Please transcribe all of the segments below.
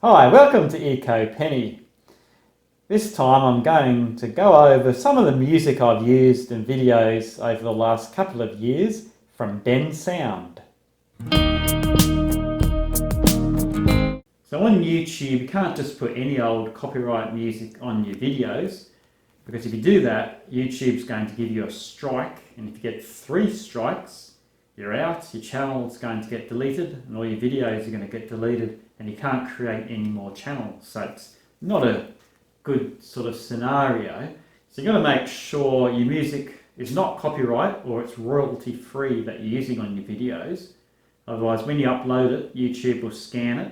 Hi, welcome to ecopenny. This time I'm going to go over some of the music I've used in videos over the last couple of years from Bensound. So on YouTube you can't just put any old copyright music on your videos, because if you do that, YouTube's going to give you a strike, and if you get 3 strikes, you're out, your channel's going to get deleted, and all your videos are going to get deleted, and you can't create any more channels. So it's not a good sort of scenario. So you've got to make sure your music is not copyright or it's royalty free that you're using on your videos. Otherwise, when you upload it, YouTube will scan it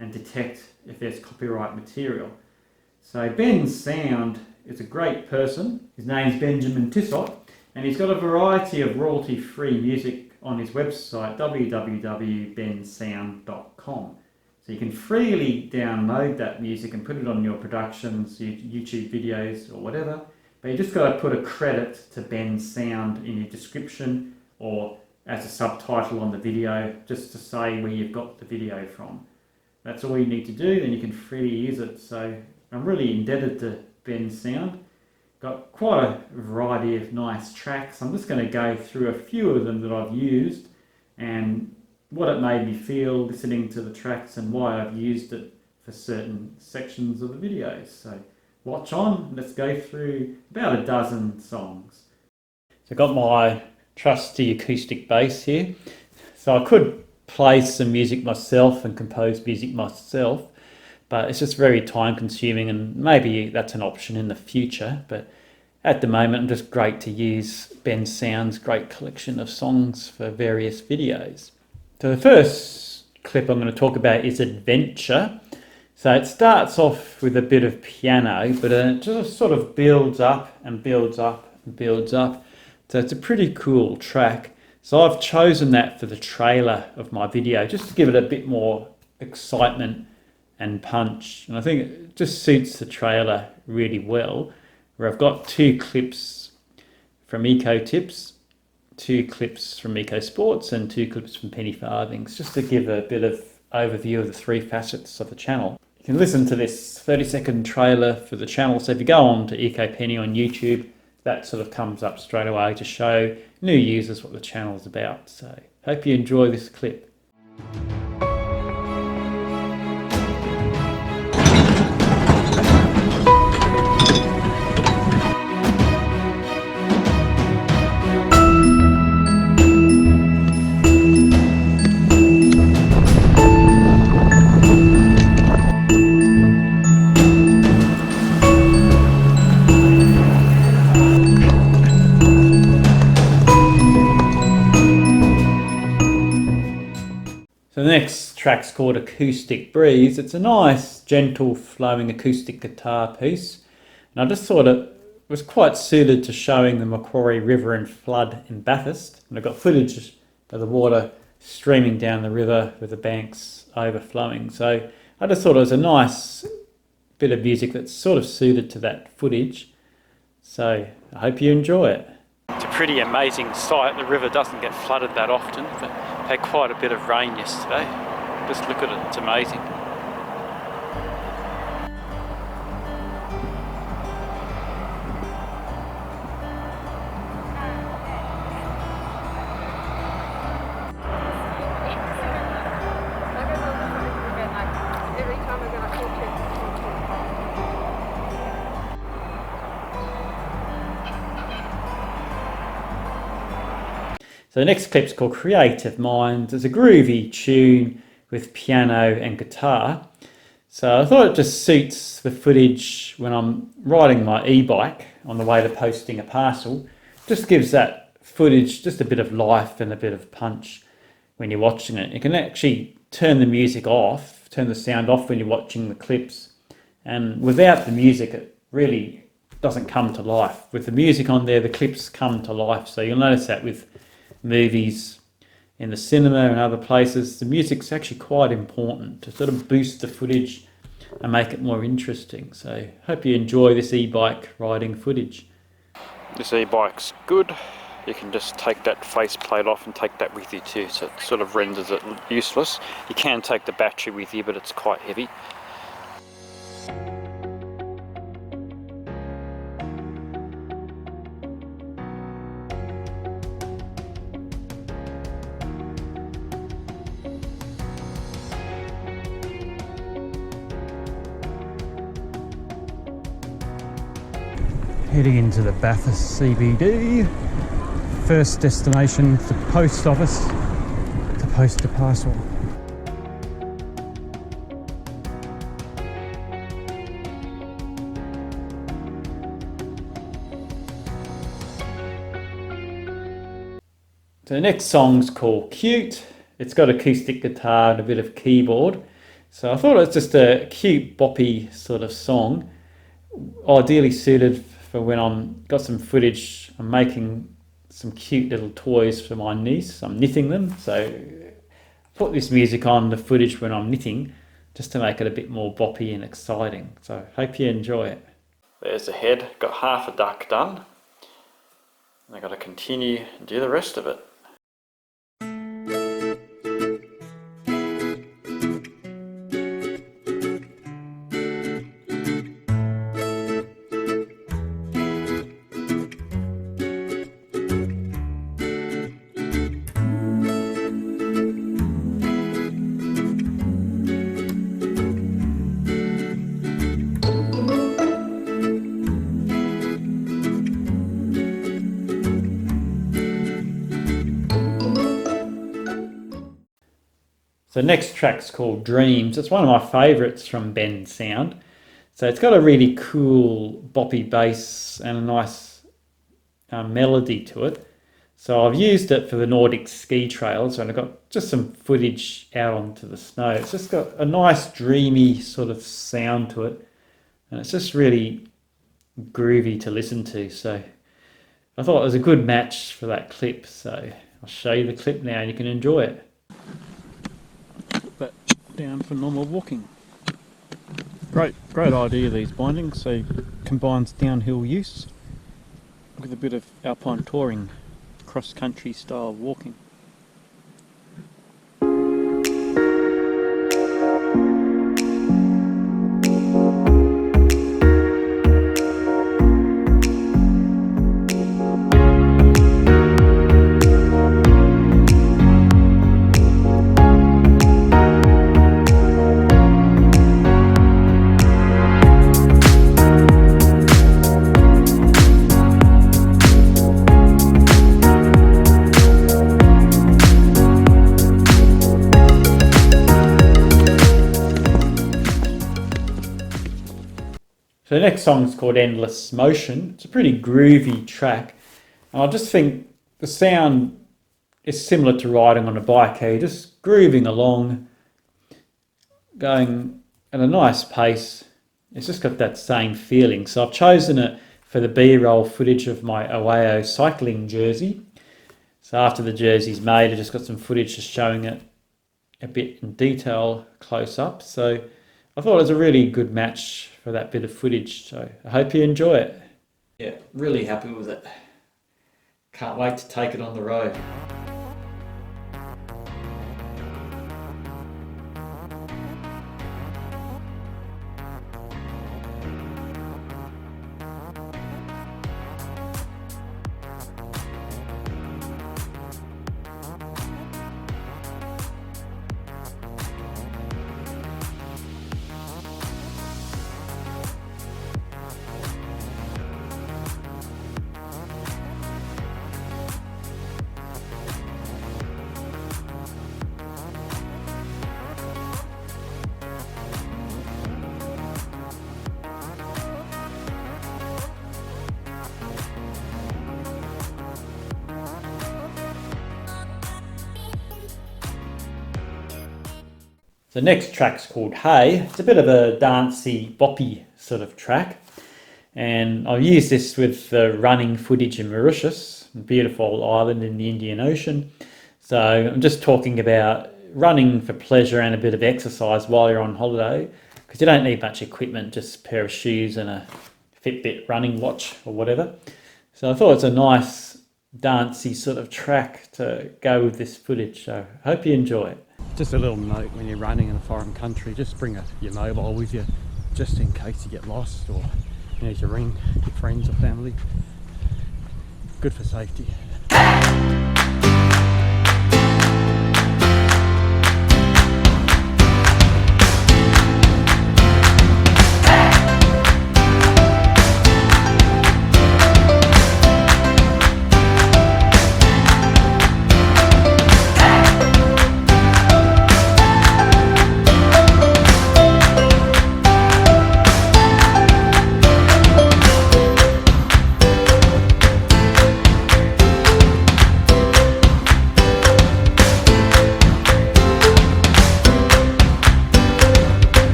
and detect if there's copyright material. So Bensound is a great person. His name's Benjamin Tissot, and he's got a variety of royalty-free music on his website, www.bensound.com. So you can freely download that music and put it on your productions, YouTube videos or whatever, but you just got to put a credit to Bensound in your description or as a subtitle on the video, just to say where you've got the video from. That's all you need to do, then you can freely use it. So I'm really indebted to Bensound. Got quite a variety of nice tracks. I'm just going to go through a few of them that I've used and what it made me feel listening to the tracks and why I've used it for certain sections of the videos. So watch on, let's go through about a dozen songs. So I've got my trusty acoustic bass here. So I could play some music myself and compose music myself, but it's just very time consuming, and maybe that's an option in the future. But at the moment, I'm just great to use Bensound's great collection of songs for various videos. So the first clip I'm going to talk about is Adventure. So it starts off with a bit of piano, but it just sort of builds up and builds up and builds up. So it's a pretty cool track. So I've chosen that for the trailer of my video, just to give it a bit more excitement and punch. And I think it just suits the trailer really well, where I've got 2 clips from Eco Tips, 2 clips from Eco Sports, and 2 clips from Penny Farthings, just to give a bit of overview of the 3 facets of the channel. You can listen to this 30-second trailer for the channel. So if you go on to ecopenny on YouTube, that sort of comes up straight away to show new users what the channel is about. So hope you enjoy this clip. So the next track's called Acoustic Breeze. It's a nice, gentle, flowing acoustic guitar piece. And I just thought it was quite suited to showing the Macquarie River in flood in Bathurst. And I've got footage of the water streaming down the river with the banks overflowing. So I just thought it was a nice bit of music that's sort of suited to that footage. So I hope you enjoy it. It's a pretty amazing sight. The river doesn't get flooded that often, but had quite a bit of rain yesterday. Just look at it, it's amazing. So the next clip's called Creative Minds. It's a groovy tune with piano and guitar. So I thought it just suits the footage when I'm riding my e-bike on the way to posting a parcel. Just gives that footage just a bit of life and a bit of punch when you're watching it. You can actually turn the music off, turn the sound off when you're watching the clips. And without the music, it really doesn't come to life. With the music on there, the clips come to life. So you'll notice that with movies in the cinema and other places, the music's actually quite important to sort of boost the footage and make it more interesting. So hope you enjoy this e-bike riding footage. This e-bike's good. you can just take that faceplate off and take that with you too, so it sort of renders it useless. You can take the battery with you, but it's quite heavy. Heading into the Bathurst CBD. First destination, the post office to post a parcel. So the next song's called Cute. It's got acoustic guitar and a bit of keyboard. So I thought it was just a cute boppy sort of song, ideally suited for when I'm got some footage. I'm making some cute little toys for my niece. I'm knitting them, so put this music on the footage when I'm knitting, just to make it a bit more boppy and exciting. So hope you enjoy it. There's the head. Got half a duck done. And I've got to continue and do the rest of it. So the next track's called Dreams. It's one of my favourites from Bensound. So it's got a really cool boppy bass and a nice melody to it. So I've used it for the Nordic ski trails, and I've got just some footage out onto the snow. It's just got a nice dreamy sort of sound to it, and it's just really groovy to listen to. So I thought it was a good match for that clip. So I'll show you the clip now and you can enjoy it. That down for normal walking. Great idea, these bindings. So combines downhill use with a bit of alpine touring, cross-country style walking. So the next song is called Endless Motion. It's a pretty groovy track. And I just think the sound is similar to riding on a bike here, just grooving along, going at a nice pace. It's just got that same feeling. So I've chosen it for the B-roll footage of my Aweo cycling jersey. So after the jersey's made, I just got some footage just showing it a bit in detail close up. So I thought it was a really good match for that bit of footage, so I hope you enjoy it. Yeah, really happy with it. Can't wait to take it on the road. The next track's called Hey. It's a bit of a dancey, boppy sort of track. And I've used this with the running footage in Mauritius, a beautiful island in the Indian Ocean. So I'm just talking about running for pleasure and a bit of exercise while you're on holiday, because you don't need much equipment, just a pair of shoes and a Fitbit running watch or whatever. So I thought it's a nice dancey sort of track to go with this footage. So hope you enjoy it. Just a little note, when you're running in a foreign country, just bring your mobile with you, just in case you get lost or you need to ring your friends or family. Good for safety.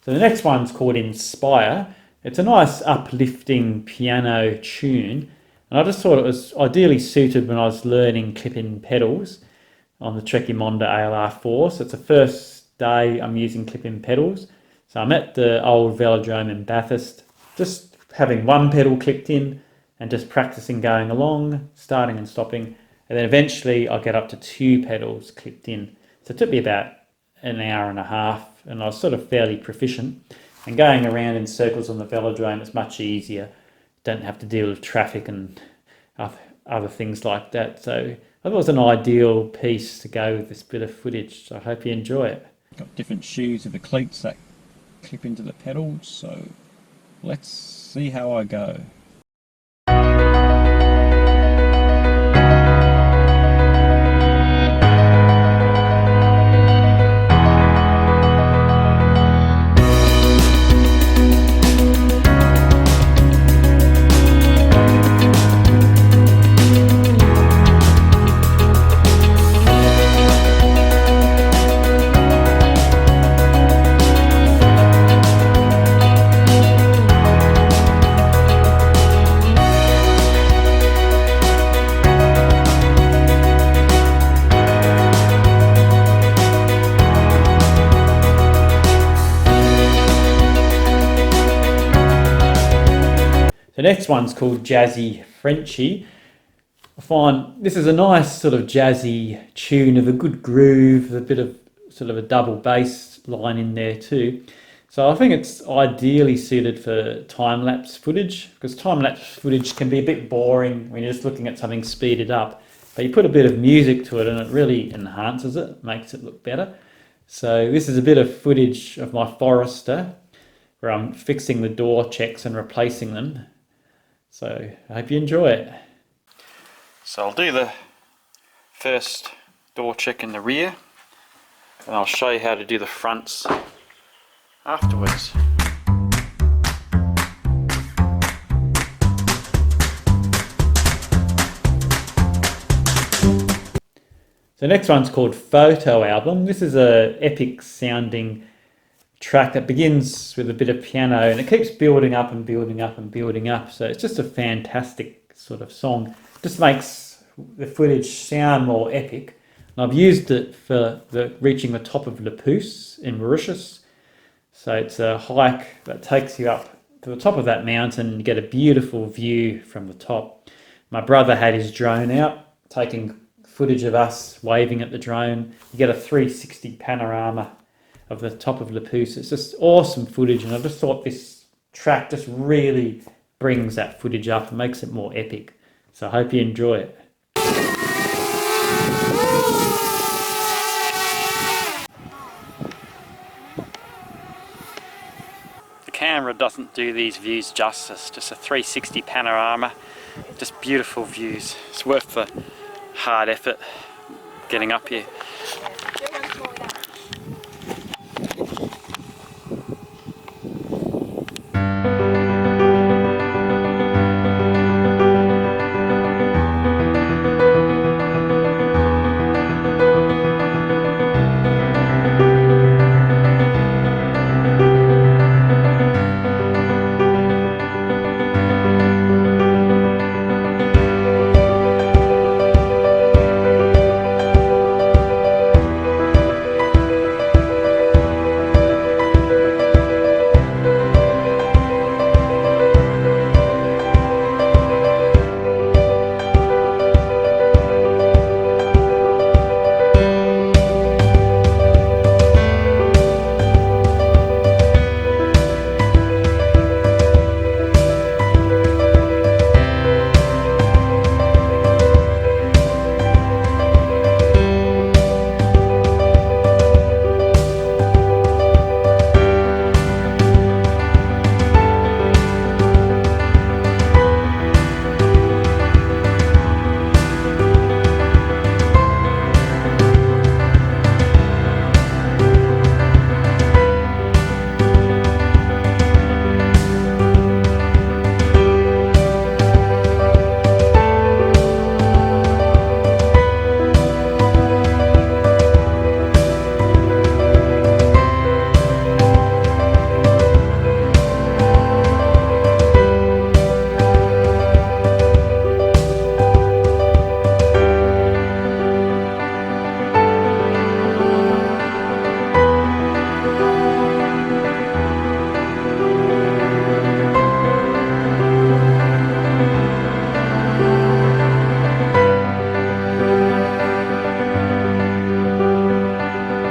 So the next one's called Inspire. It's a nice uplifting piano tune, and I just thought it was ideally suited when I was learning clip-in pedals on the Trekkie Monda ALR4. So it's the first day I'm using clip-in pedals. So I'm at the old velodrome in Bathurst, just having one pedal clipped in and just practicing going along, starting and stopping. And then eventually I get up to 2 pedals clipped in. So it took me about an hour and a half, and I was sort of fairly proficient. And going around in circles on the velodrome is much easier. Don't have to deal with traffic and other things like that. So I thought it was an ideal piece to go with this bit of footage. So I hope you enjoy it. Got different shoes with the cleats that clip into the pedals, so let's see how I go. The next one's called Jazzy Frenchy. I find this is a nice sort of jazzy tune of a good groove, a bit of sort of a double bass line in there too. So I think it's ideally suited for time-lapse footage, because time-lapse footage can be a bit boring when you're just looking at something speeded up. But you put a bit of music to it and it really enhances it, makes it look better. So this is a bit of footage of my Forester where I'm fixing the door checks and replacing them. So I hope you enjoy it. So I'll do the first door check in the rear, and I'll show you how to do the fronts afterwards. So the next one's called Photo Album. This is a epic sounding track that begins with a bit of piano and it keeps building up and building up and building up. So it's just a fantastic sort of song. Just makes the footage sound more epic. And I've used it for reaching the top of Le Pouce in Mauritius. So it's a hike that takes you up to the top of that mountain and you get a beautiful view from the top. My brother had his drone out taking footage of us waving at the drone. You get a 360 panorama of the top of Le Pouce. It's just awesome footage, and I just thought this track just really brings that footage up and makes it more epic. So I hope you enjoy it. The camera doesn't do these views justice, just a 360 panorama, just beautiful views. It's worth the hard effort getting up here.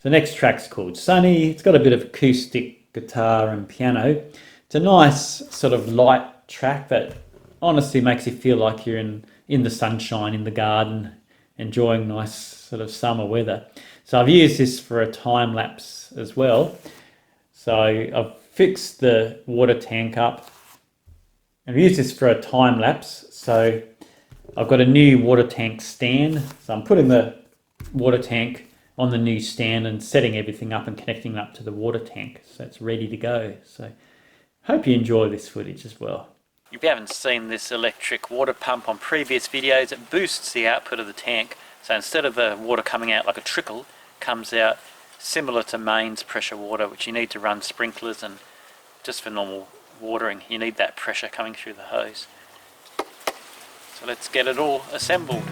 The next track's called Sunny. It's got a bit of acoustic guitar and piano. It's a nice sort of light track that honestly makes you feel like you're in the sunshine in the garden, enjoying nice sort of summer weather. So I've used this for a time lapse as well. So I've fixed the water tank up. I've used this for a time lapse. So I've got a new water tank stand. So I'm putting the water tank on the new stand and setting everything up and connecting it up to the water tank. So it's ready to go. So hope you enjoy this footage as well. If you haven't seen this electric water pump on previous videos, it boosts the output of the tank. So instead of the water coming out like a trickle, it comes out similar to mains pressure water, which you need to run sprinklers, and just for normal watering you need that pressure coming through the hose. So let's get it all assembled.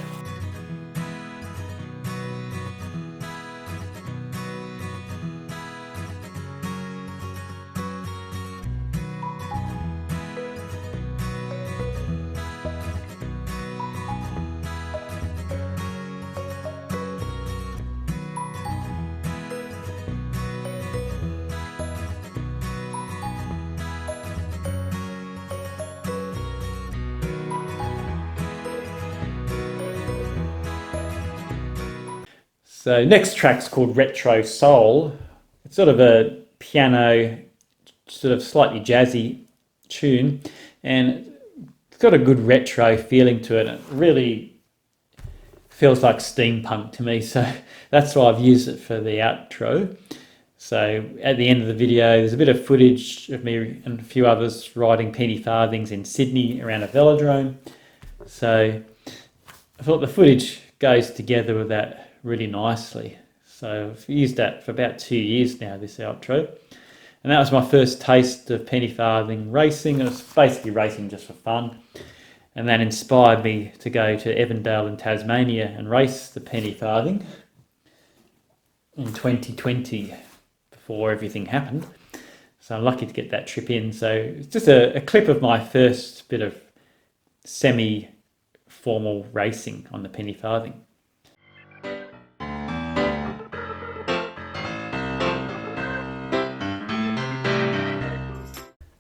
So next track's called Retro Soul. It's sort of a piano, sort of slightly jazzy tune, and it's got a good retro feeling to it. It really feels like steampunk to me, so that's why I've used it for the outro. So at the end of the video, there's a bit of footage of me and a few others riding penny farthings in Sydney around a velodrome. So I thought the footage goes together with that really nicely. So I've used that for about 2 years now, this outro. And that was my first taste of penny farthing racing. It was basically racing just for fun. And that inspired me to go to Evandale in Tasmania and race the penny farthing in 2020, before everything happened. So I'm lucky to get that trip in. So it's just a clip of my first bit of semi-formal racing on the penny farthing.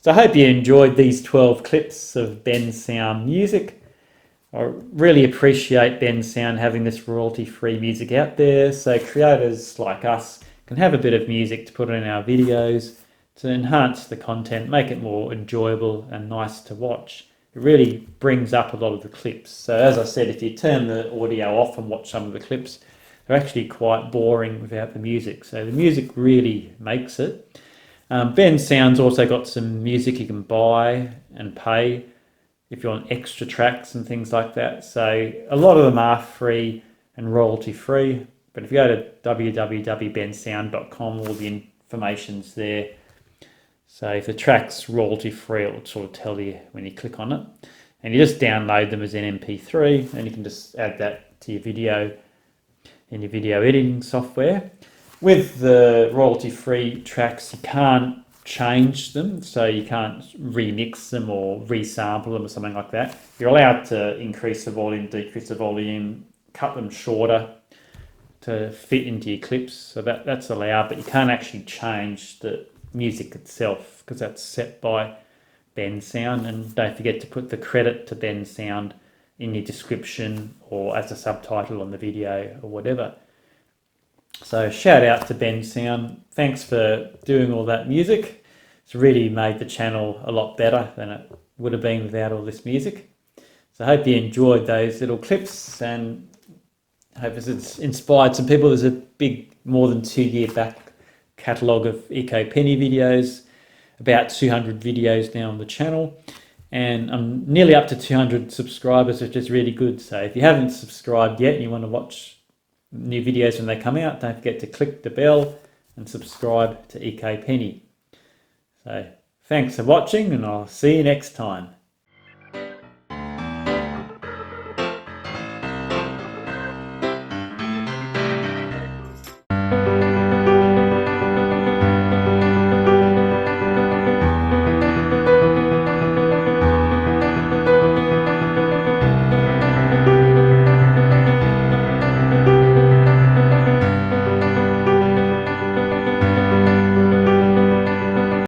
So I hope you enjoyed these 12 clips of Bensound music. I really appreciate Bensound having this royalty-free music out there, so creators like us can have a bit of music to put in our videos to enhance the content, make it more enjoyable and nice to watch. It really brings up a lot of the clips. So as I said, if you turn the audio off and watch some of the clips, they're actually quite boring without the music. So the music really makes it. Bensound's also got some music you can buy and pay if you want extra tracks and things like that. So a lot of them are free and royalty free. But if you go to www.bensound.com, all the information's there. So if the track's royalty free, it'll sort of tell you when you click on it. And you just download them as an MP3, and you can just add that to your video in your video editing software. With the royalty-free tracks, you can't change them, so you can't remix them or resample them or something like that. You're allowed to increase the volume, decrease the volume, cut them shorter to fit into your clips, so that's allowed, but you can't actually change the music itself because that's set by Bensound. And don't forget to put the credit to Bensound in your description or as a subtitle on the video or whatever. So shout out to Bensound. Thanks for doing all that music. It's really made the channel a lot better than it would have been without all this music. So I hope you enjoyed those little clips, and I hope it's inspired some people. There's a big, more than 2 year back catalogue of ecopenny videos, about 200 videos now on the channel. And I'm nearly up to 200 subscribers, which is really good. So if you haven't subscribed yet and you want to watch new videos when they come out, don't forget to click the bell and subscribe to ecopenny. So thanks for watching, and I'll see you next time.